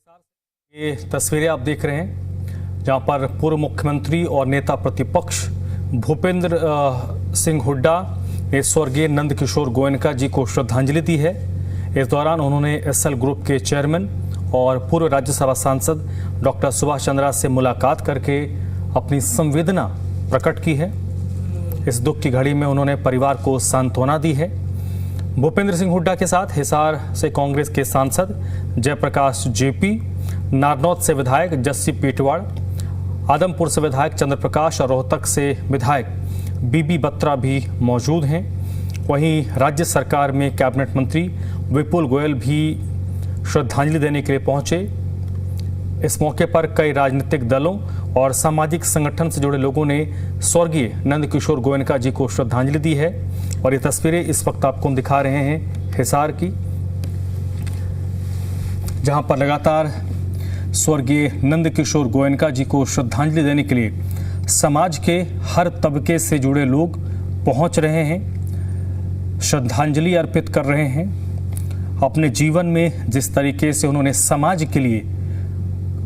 ये तस्वीरें आप देख रहे हैं जहां पर पूर्व मुख्यमंत्री और नेता प्रतिपक्ष भूपेंद्र सिंह हुड्डा ने स्वर्गीय नंदकिशोर गोयनका जी को श्रद्धांजलि दी है। इस दौरान उन्होंने एसएल ग्रुप के चेयरमैन और पूर्व राज्यसभा सांसद डॉक्टर सुभाष चंद्रा से मुलाकात करके अपनी संवेदना प्रकट की है। इस दुख की घड़ी में उन्होंने परिवार को सांत्वना दी है। भूपेंद्र सिंह हुड्डा के साथ हिसार से कांग्रेस के सांसद जयप्रकाश जेपी, नारनौत से विधायक जस्सी पेटवाड़, आदमपुर से विधायक चंद्रप्रकाश और रोहतक से विधायक बीबी बत्रा भी मौजूद हैं। वहीं राज्य सरकार में कैबिनेट मंत्री विपुल गोयल भी श्रद्धांजलि देने के लिए पहुंचे। इस मौके पर कई राजनीतिक दलों और सामाजिक संगठन से जुड़े लोगों ने स्वर्गीय नंदकिशोर गोयनका जी को श्रद्धांजलि दी है। और ये तस्वीरें इस वक्त आपको हम दिखा रहे हैं हिसार की, जहां पर लगातार स्वर्गीय नंदकिशोर गोयनका जी को श्रद्धांजलि देने के लिए समाज के हर तबके से जुड़े लोग पहुंच रहे हैं, श्रद्धांजलि अर्पित कर रहे हैं। अपने जीवन में जिस तरीके से उन्होंने समाज के लिए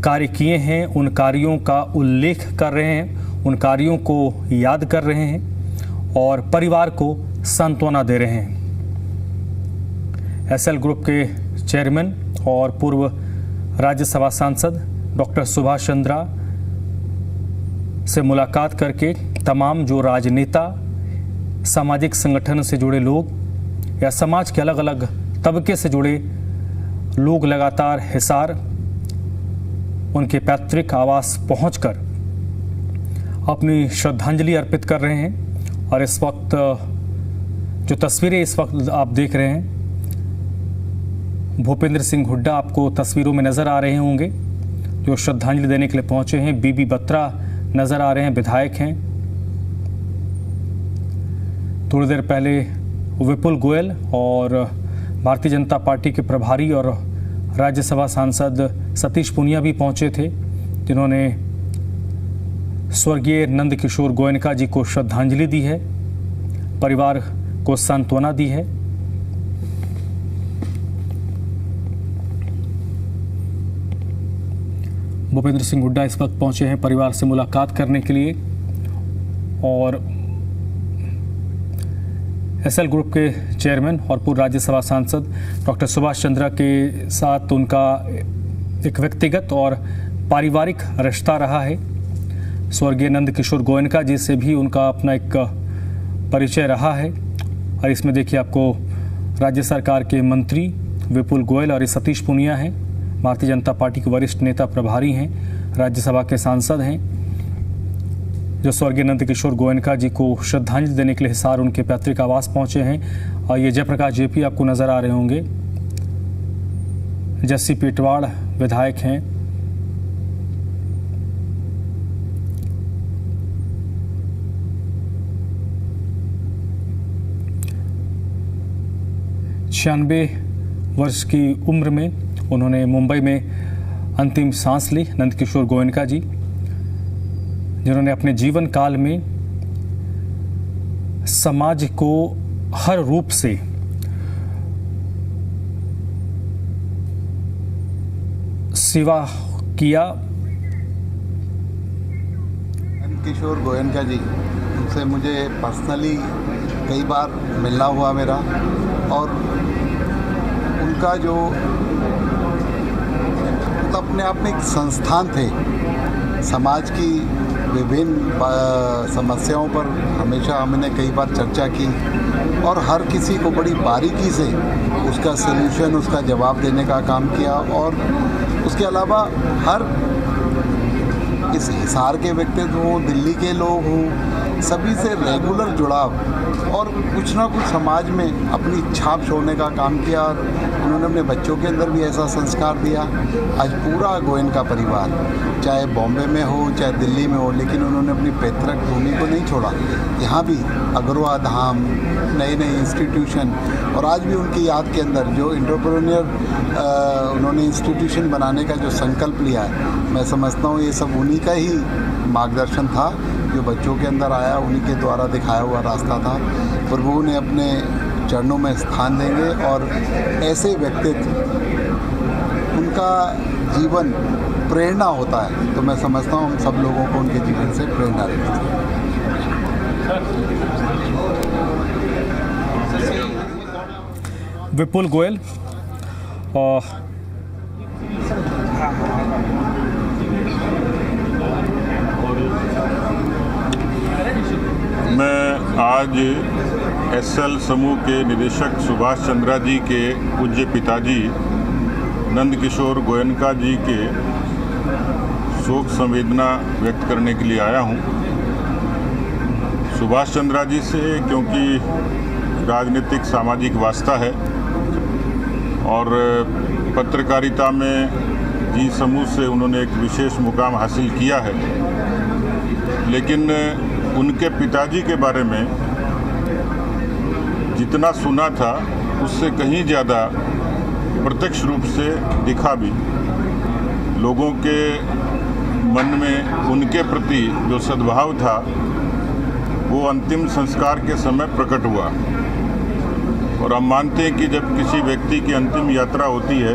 कार्य किए हैं, उन कार्यों का उल्लेख कर रहे हैं, उन कार्यों को याद कर रहे हैं और परिवार को सांत्वना दे रहे हैं। एसएल ग्रुप के चेयरमैन और पूर्व राज्यसभा सांसद डॉक्टर सुभाष चंद्रा से मुलाकात करके तमाम जो राजनेता, सामाजिक संगठन से जुड़े लोग या समाज के अलग अलग तबके से जुड़े लोग लगातार हिसार उनके पैतृक आवास पहुंचकर अपनी श्रद्धांजलि अर्पित कर रहे हैं। और इस वक्त जो तस्वीरें इस वक्त आप देख रहे हैं, भूपेंद्र सिंह हुड्डा आपको तस्वीरों में नज़र आ रहे होंगे जो श्रद्धांजलि देने के लिए पहुंचे हैं। बीबी बत्रा नज़र आ रहे हैं, विधायक हैं। थोड़ी देर पहले विपुल गोयल और भारतीय जनता पार्टी के प्रभारी और राज्यसभा सांसद सतीश पूनिया भी पहुंचे थे, जिन्होंने स्वर्गीय नंदकिशोर गोयनका जी को श्रद्धांजलि दी है, परिवार को सांत्वना दी है। भूपेंद्र सिंह हुड्डा इस वक्त पहुंचे हैं परिवार से मुलाकात करने के लिए और एसएल ग्रुप के चेयरमैन और पूर्व राज्यसभा सांसद डॉक्टर सुभाष चंद्रा के साथ उनका एक व्यक्तिगत और पारिवारिक रिश्ता रहा है। स्वर्गीय नंदकिशोर गोयनका जी से भी उनका अपना एक परिचय रहा है। और इसमें देखिए आपको राज्य सरकार के मंत्री विपुल गोयल और सतीश पूनिया हैं, भारतीय जनता पार्टी के वरिष्ठ नेता प्रभारी हैं, राज्यसभा के सांसद हैं, जो स्वर्गीय नंदकिशोर गोयनका जी को श्रद्धांजलि देने के लिए हिसार उनके पैतृक आवास पहुंचे हैं। और ये जयप्रकाश जेपी आपको नजर आ रहे होंगे, जस्सी पेटवाड़ विधायक हैं। छियानवे वर्ष की उम्र में उन्होंने मुंबई में अंतिम सांस ली। नंदकिशोर गोयनका जी, जिन्होंने अपने जीवन काल में समाज को हर रूप से सेवा किया। नंदकिशोर गोयनका जी, उनसे मुझे पर्सनली कई बार मिलना हुआ मेरा, और उनका जो अपने आप में एक संस्थान थे, समाज की विभिन्न समस्याओं पर हमेशा हमने कई बार चर्चा की और हर किसी को बड़ी बारीकी से उसका सल्यूशन, उसका जवाब देने का काम किया। और उसके अलावा हर इस हिसार के व्यक्तित्व हों, दिल्ली के लोग हों, सभी से रेगुलर जुड़ाव और कुछ ना कुछ समाज में अपनी छाप छोड़ने का काम किया। और उन्होंने अपने बच्चों के अंदर भी ऐसा संस्कार दिया। आज पूरा गोयनका परिवार, चाहे बॉम्बे में हो चाहे दिल्ली में हो, लेकिन उन्होंने अपनी पैतृक भूमि को नहीं छोड़ा। यहाँ भी अगरवा धाम, नए नए इंस्टीट्यूशन, और आज भी उनकी याद के अंदर जो एंटरप्रेन्योर उन्होंने इंस्टीट्यूशन बनाने का जो संकल्प लिया है, मैं समझता हूँ ये सब उन्हीं का ही मार्गदर्शन था, जो बच्चों के अंदर आया, उन्हीं के द्वारा दिखाया हुआ रास्ता था। प्रभु ने अपने चरणों में स्थान देंगे और ऐसे व्यक्तित्व, उनका जीवन प्रेरणा होता है, तो मैं समझता हूँ हम सब लोगों को उनके जीवन से प्रेरणा लेनी चाहिए। विपुल गोयल मैं आज एसएल समूह के निदेशक सुभाष चंद्रा जी के पूज्य पिताजी नंदकिशोर गोयनका जी के शोक संवेदना व्यक्त करने के लिए आया हूं। सुभाष चंद्रा जी से क्योंकि राजनीतिक सामाजिक वास्ता है और पत्रकारिता में जी समूह से उन्होंने एक विशेष मुकाम हासिल किया है, लेकिन उनके पिताजी के बारे में जितना सुना था उससे कहीं ज़्यादा प्रत्यक्ष रूप से दिखा भी। लोगों के मन में उनके प्रति जो सद्भाव था वो अंतिम संस्कार के समय प्रकट हुआ। और हम मानते हैं कि जब किसी व्यक्ति की अंतिम यात्रा होती है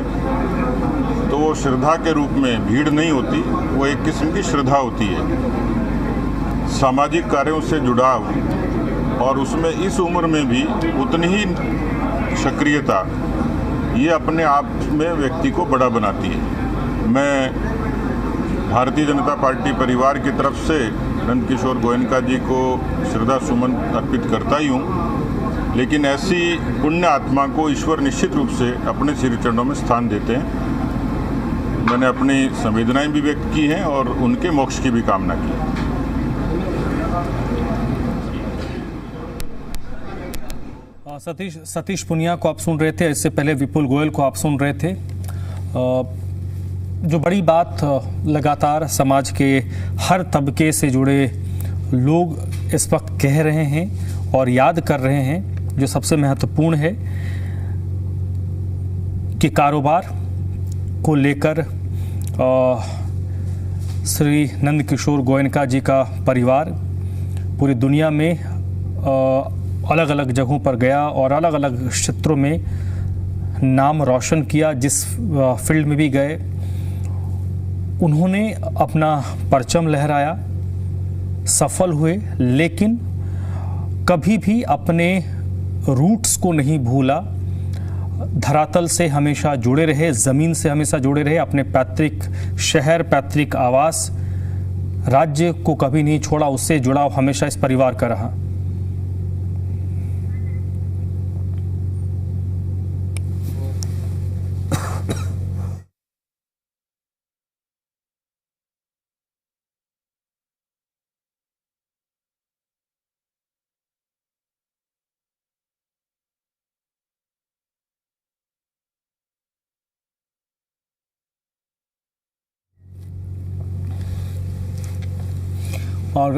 तो वो श्रद्धा के रूप में भीड़ नहीं होती, वो एक किस्म की श्रद्धा होती है। सामाजिक कार्यों से जुड़ाव और उसमें इस उम्र में भी उतनी ही सक्रियता, ये अपने आप में व्यक्ति को बड़ा बनाती है। मैं भारतीय जनता पार्टी परिवार की तरफ से नंदकिशोर गोयनका जी को श्रद्धा सुमन अर्पित करता ही हूँ, लेकिन ऐसी पुण्य आत्मा को ईश्वर निश्चित रूप से अपने श्री चरणों में स्थान देते हैं। मैंने अपनी संवेदनाएं भी व्यक्त की हैं और उनके मोक्ष की भी कामना की। सतीश पुनिया को आप सुन रहे थे, इससे पहले विपुल गोयल को आप सुन रहे थे। जो बड़ी बात लगातार समाज के हर तबके से जुड़े लोग इस वक्त कह रहे हैं और याद कर रहे हैं, जो सबसे महत्वपूर्ण है कि कारोबार को लेकर श्री नंदकिशोर गोयनका जी का परिवार पूरी दुनिया में अलग अलग जगहों पर गया और अलग अलग क्षेत्रों में नाम रोशन किया। जिस फील्ड में भी गए उन्होंने अपना परचम लहराया, सफल हुए, लेकिन कभी भी अपने रूट्स को नहीं भूला। धरातल से हमेशा जुड़े रहे, ज़मीन से हमेशा जुड़े रहे, अपने पैतृक शहर, पैतृक आवास, राज्य को कभी नहीं छोड़ा। उससे जुड़ाव हमेशा इस परिवार का रहा। और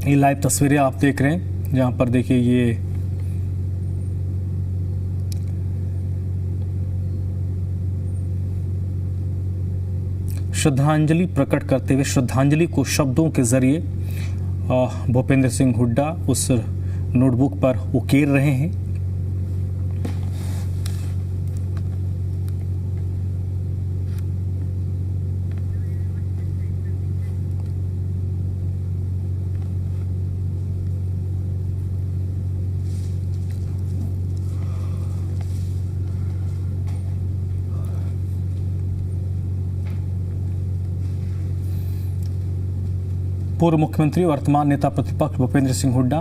ये लाइव तस्वीरें आप देख रहे हैं, जहाँ पर देखिए ये श्रद्धांजलि प्रकट करते हुए, श्रद्धांजलि को शब्दों के जरिए भूपेंद्र सिंह हुड्डा उस नोटबुक पर उकेर रहे हैं। पूर्व मुख्यमंत्री वर्तमान नेता प्रतिपक्ष भूपेंद्र सिंह हुड्डा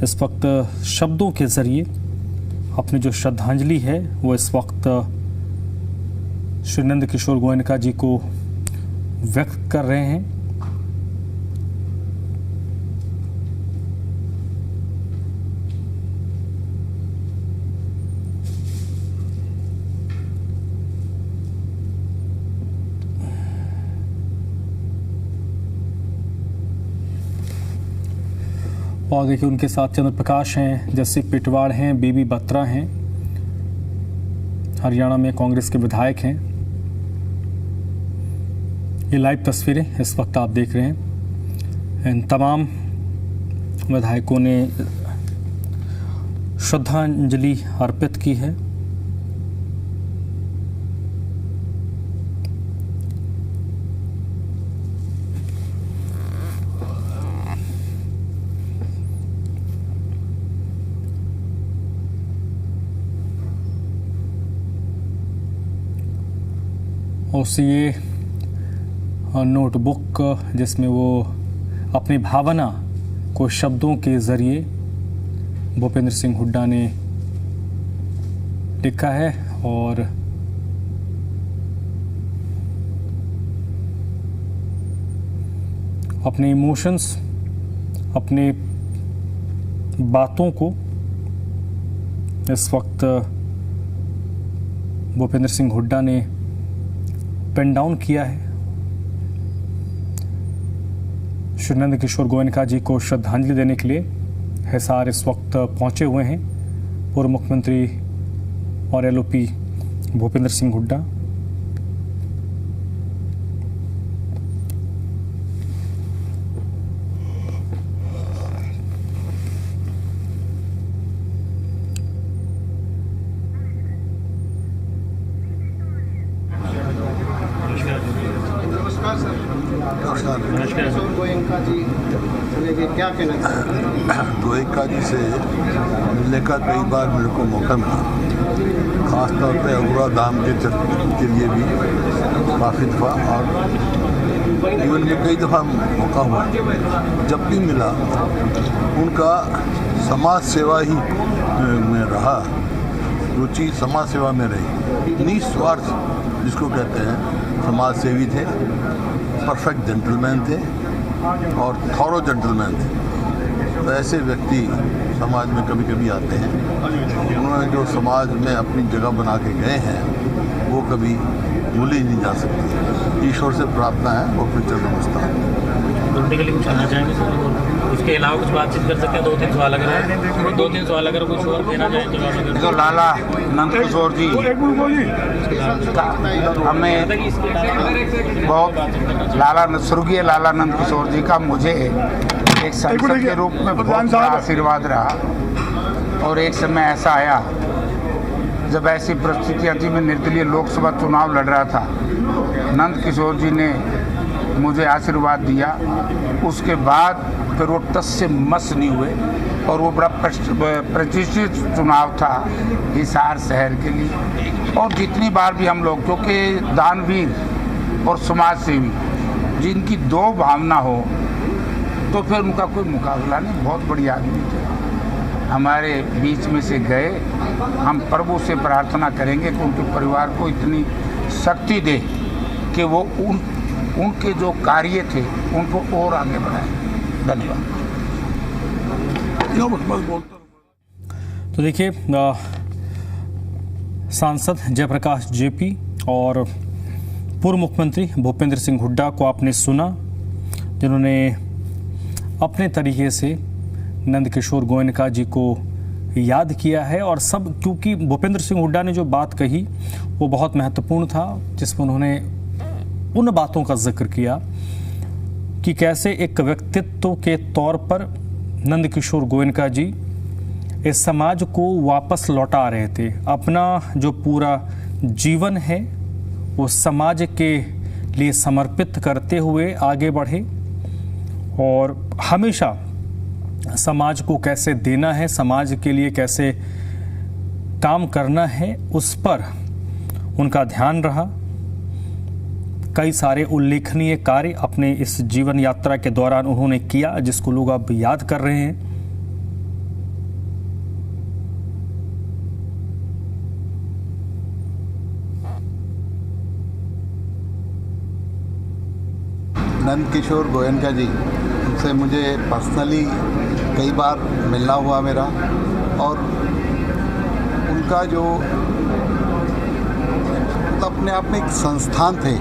इस वक्त शब्दों के जरिए अपनी जो श्रद्धांजलि है वो इस वक्त श्री नंदकिशोर गोयनका जी को व्यक्त कर रहे हैं। और देखिए उनके साथ चंद्र प्रकाश हैं, जस्सी पिटवाड़ हैं, बीबी बत्रा हैं, हरियाणा में कांग्रेस के विधायक हैं। ये लाइव तस्वीरें इस वक्त आप देख रहे हैं। इन तमाम विधायकों ने श्रद्धांजलि अर्पित की है। उस ये नोटबुक जिसमें वो अपनी भावना को शब्दों के ज़रिए भूपेंद्र सिंह हुड्डा ने लिखा है और अपने इमोशंस, अपने बातों को इस वक्त भूपेंद्र सिंह हुड्डा ने पेन डाउन किया है। श्री नंद किशोर गोयनका जी को श्रद्धांजलि देने के लिए हिसार इस वक्त पहुंचे हुए हैं पूर्व मुख्यमंत्री और एलओपी भूपेंद्र सिंह हुड्डा। गोयनका जी लेके क्या कहना चाहते गोयनका जी से मिलने का कई बार मेरे को मौका मिला, ख़ास तौर पे अगुरा धाम के लिए भी काफ़ी दफ़ा और जीवन में कई दफ़ा मौका हुआ। जब भी मिला उनका समाज सेवा ही में रहा, रुचि समाज सेवा में रही। निस्वार्थ जिसको कहते हैं, समाज सेवी थे, परफेक्ट जेंटलमैन थे और थॉरो जेंटलमैन थे। तो ऐसे व्यक्ति समाज में कभी कभी आते हैं। उन्होंने जो समाज में अपनी जगह बना के गए हैं वो कभी भूली नहीं जा सकती। ईश्वर से प्रार्थना है वो फिर नमस्कार। के लिए कुछ कहना चाहेंगे सर? उसके अलावा कुछ बातचीत कर सकते हैं? 2-3 सवाल अगर कुछ और देना चाहें तो लाला नंद किशोर जी हमें बहुत स्वर्गीय लाला नंद किशोर जी का मुझे एक सांसद के रूप में बहुत बड़ा आशीर्वाद रहा। और एक समय ऐसा आया जब ऐसी परिस्थितियाँ थी, मैं निर्दलीय लोकसभा चुनाव लड़ रहा था, नंद किशोर जी ने मुझे आशीर्वाद दिया। उसके बाद फिर वो टस से मस नहीं हुए और वो बड़ा प्रतिष्ठित चुनाव था हिसार शहर के लिए। और जितनी बार भी हम लोग, क्योंकि दानवीर और समाज सेवी जिनकी दो भावना हो तो फिर उनका कोई मुकाबला नहीं। बहुत बड़ी आदमी थे, हमारे बीच में से गए। हम प्रभु से प्रार्थना करेंगे कि उनके परिवार को इतनी शक्ति दे कि वो उनके जो कार्य थे उनको और आगे बढ़ाएं। धन्यवाद। तो देखिए, सांसद जयप्रकाश जेपी और पूर्व मुख्यमंत्री भूपेंद्र सिंह हुड्डा को आपने सुना, जिन्होंने अपने तरीके से नंद किशोर गोयनका जी को याद किया है। और सब, क्योंकि भूपेंद्र सिंह हुड्डा ने जो बात कही वो बहुत महत्वपूर्ण था, जिसमें उन्होंने उन बातों का जिक्र किया कि कैसे एक व्यक्तित्व के तौर पर नंद किशोर गोयनका जी इस समाज को वापस लौटा रहे थे। अपना जो पूरा जीवन है वो समाज के लिए समर्पित करते हुए आगे बढ़े और हमेशा समाज को कैसे देना है, समाज के लिए कैसे काम करना है, उस पर उनका ध्यान रहा। कई सारे उल्लेखनीय कार्य अपने इस जीवन यात्रा के दौरान उन्होंने किया, जिसको लोग अब याद कर रहे हैं। नंद किशोर गोयनका जी, उनसे मुझे पर्सनली कई बार मिलना हुआ मेरा, और उनका जो अपने आप में एक संस्थान थे।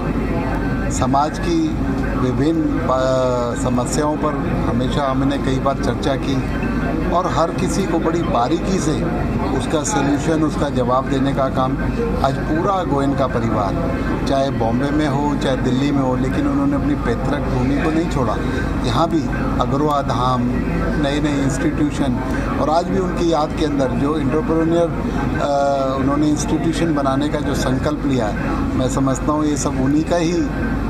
समाज की विभिन्न समस्याओं पर हमेशा हमने कई बार चर्चा की और हर किसी को बड़ी बारीकी से उसका सलूशन, उसका जवाब देने का काम आज पूरा गोयनका परिवार, चाहे बॉम्बे में हो चाहे दिल्ली में हो, लेकिन उन्होंने अपनी पैतृक भूमि को नहीं छोड़ा। यहाँ भी अगरवा धाम, नए नए इंस्टीट्यूशन, और आज भी उनकी याद के अंदर जो एंटरप्रेन्योर उन्होंने इंस्टीट्यूशन बनाने का जो संकल्प लिया है, मैं समझता हूँ ये सब उन्हीं का ही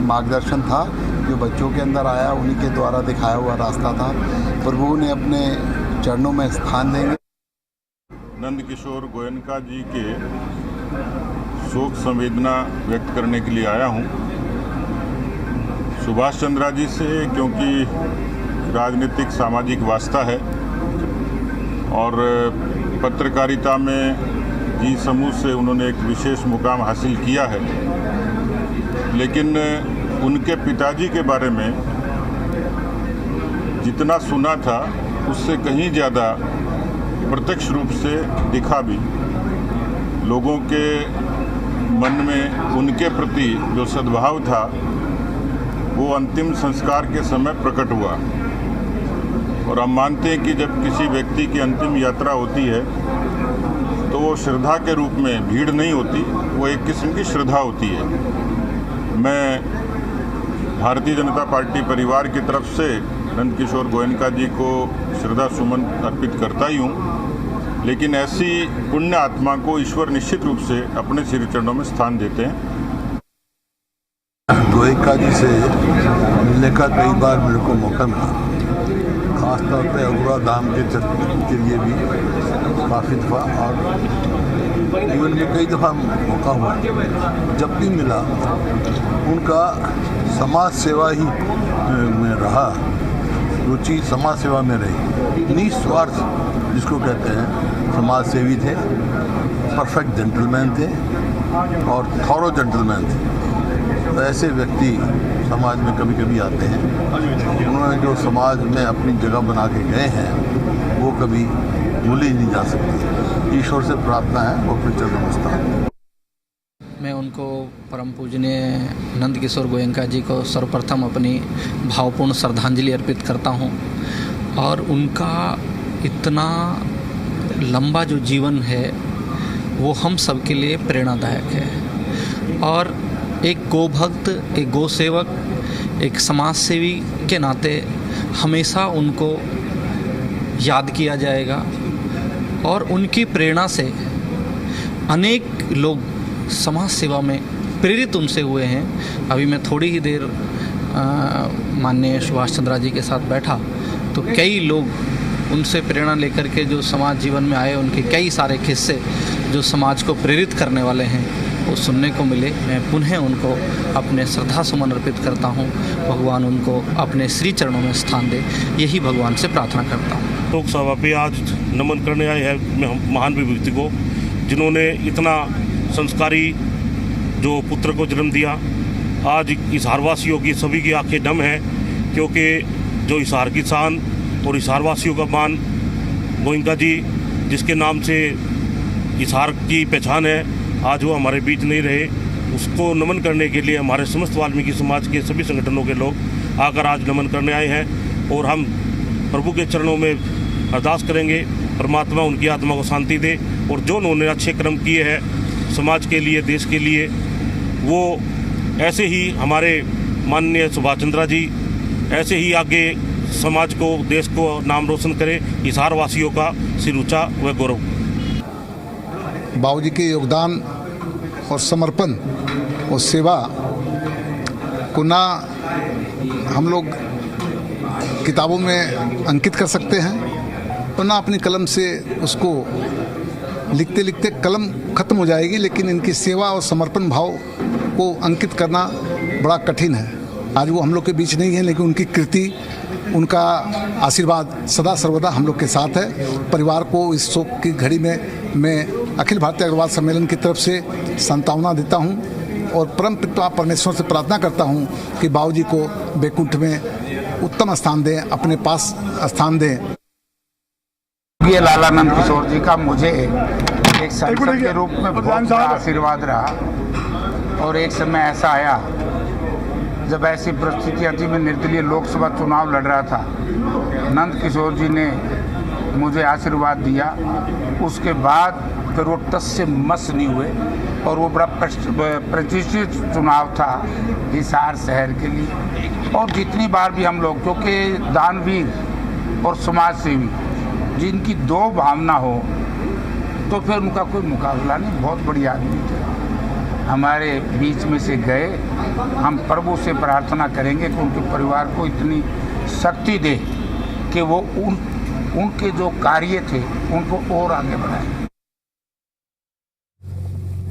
मार्गदर्शन था, जो बच्चों के अंदर आया, उन्हीं के द्वारा दिखाया हुआ रास्ता था। प्रभु ने अपने चरणों में स्थान देंगे। नंद किशोर गोयनका जी के शोक संवेदना व्यक्त करने के लिए आया हूं सुभाष चंद्रा जी से, क्योंकि राजनीतिक सामाजिक वास्ता है और पत्रकारिता में जी समूह से उन्होंने एक विशेष मुकाम हासिल किया है। लेकिन उनके पिताजी के बारे में जितना सुना था उससे कहीं ज़्यादा प्रत्यक्ष रूप से दिखा भी। लोगों के मन में उनके प्रति जो सद्भाव था वो अंतिम संस्कार के समय प्रकट हुआ। और हम मानते हैं कि जब किसी व्यक्ति की अंतिम यात्रा होती है तो वो श्रद्धा के रूप में भीड़ नहीं होती, वो एक किस्म की श्रद्धा होती है। मैं भारतीय जनता पार्टी परिवार की तरफ से नंदकिशोर गोयनका जी को श्रद्धा सुमन अर्पित करता ही हूँ, लेकिन ऐसी पुण्य आत्मा को ईश्वर निश्चित रूप से अपने श्री चरणों में स्थान देते हैं। गोयनका जी से मिलने का कई बार मेरे को मौका मिला, खासतौर पे अगुरा धाम के लिए भी काफ़ी दफ़ा और जीवन में कई दफ़ा मौका हुआ। जब भी मिला उनका समाज सेवा ही में रहा, रुचि समाज सेवा में रही। निस्वार्थ जिसको कहते हैं, समाज सेवी थे, परफेक्ट जेंटलमैन थे और थॉरो जेंटलमैन थे। तो ऐसे व्यक्ति समाज में कभी कभी आते हैं। उन्होंने जो समाज में अपनी जगह बना के गए हैं वो कभी भूली नहीं जा सकती। ईश्वर से प्रार्थना है वो अपने चरणों में स्थान। मैं उनको परम पूजनीय नंदकिशोर गोयनका जी को सर्वप्रथम अपनी भावपूर्ण श्रद्धांजलि अर्पित करता हूं। और उनका इतना लंबा जो जीवन है वो हम सब के लिए प्रेरणादायक है। और एक गोभक्त, एक गोसेवक, एक समाज सेवी के नाते हमेशा उनको याद किया जाएगा। और उनकी प्रेरणा से अनेक लोग समाज सेवा में प्रेरित उनसे हुए हैं। अभी मैं थोड़ी ही देर माननीय सुभाष चंद्रा जी के साथ बैठा तो कई लोग उनसे प्रेरणा लेकर के जो समाज जीवन में आए, उनके कई सारे किस्से जो समाज को प्रेरित करने वाले हैं वो सुनने को मिले। मैं पुनः उनको अपने श्रद्धा सुमन अर्पित करता हूँ। भगवान उनको अपने श्री चरणों में स्थान दे, यही भगवान से प्रार्थना करता हूँ। लोकसभा पे आज नमन करने आए हैं महान व्यक्ति को, जिन्होंने इतना संस्कारी जो पुत्र को जन्म दिया। आज हिसारवासियों की सभी की आंखें नम हैं, क्योंकि जो हिसार की शान और हिसारवासियों का मान गोयनका जी जिसके नाम से हिसार की पहचान है, आज वो हमारे बीच नहीं रहे। उसको नमन करने के लिए हमारे समस्त वाल्मीकि समाज के सभी संगठनों के लोग आकर आज नमन करने आए हैं। और हम प्रभु के चरणों में अरदास करेंगे, परमात्मा उनकी आत्मा को शांति दे। और जो उन्होंने अच्छे कर्म किए हैं समाज के लिए, देश के लिए, वो ऐसे ही हमारे माननीय सुभाष चंद्रा जी ऐसे ही आगे समाज को, देश को नाम रोशन करें। हिसार वासियों का सिर ऊंचा व गौरव। बाबूजी के योगदान और समर्पण और सेवा को ना हम लोग किताबों में अंकित कर सकते हैं और ना अपनी कलम से उसको लिखते लिखते कलम खत्म हो जाएगी, लेकिन इनकी सेवा और समर्पण भाव को अंकित करना बड़ा कठिन है। आज वो हम लोग के बीच नहीं है, लेकिन उनकी कृति, उनका आशीर्वाद सदा सर्वदा हम लोग के साथ है। परिवार को इस शोक की घड़ी में मैं अखिल भारतीय अग्रवाल सम्मेलन की तरफ से सांत्वना देता हूं और परम पिता परमेश्वर से प्रार्थना करता हूं कि बाबूजी को बैकुंठ में उत्तम स्थान दें, अपने पास स्थान दें। ये लाला नंदकिशोर जी का मुझे एक सांसद के रूप में बहुत बड़ा आशीर्वाद रहा। और एक समय ऐसा आया जब ऐसी परिस्थितियाँ थी, मैं निर्दलीय लोकसभा चुनाव लड़ रहा था। नंदकिशोर जी ने मुझे आशीर्वाद दिया। उसके बाद फिर वो टस से मस नहीं हुए और वो बड़ा प्रतिष्ठित चुनाव था हिसार शहर के लिए। और जितनी बार भी हम लोग, क्योंकि दानवीर और समाज सेवी जिनकी दो भावना हो तो फिर उनका कोई मुकाबला नहीं। बहुत बड़ी आदमी थे, हमारे बीच में से गए। हम प्रभु से प्रार्थना करेंगे कि उनके परिवार को इतनी शक्ति दे कि वो उनके जो कार्य थे उनको और आगे बढ़ाएं।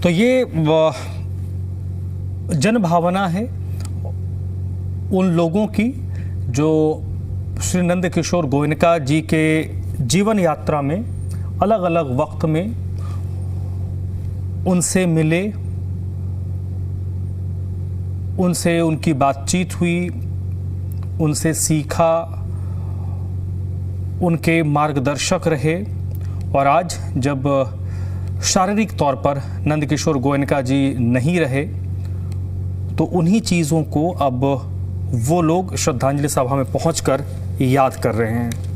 तो ये जन भावना है उन लोगों की जो श्री नंद किशोर गोयनका जी के जीवन यात्रा में अलग अलग वक्त में उनसे मिले, उनसे उनकी बातचीत हुई, उनसे सीखा, उनके मार्गदर्शक रहे। और आज जब शारीरिक तौर पर नंद किशोर गोयनका जी नहीं रहे तो उन्हीं चीज़ों को अब वो लोग श्रद्धांजलि सभा में पहुंचकर याद कर रहे हैं।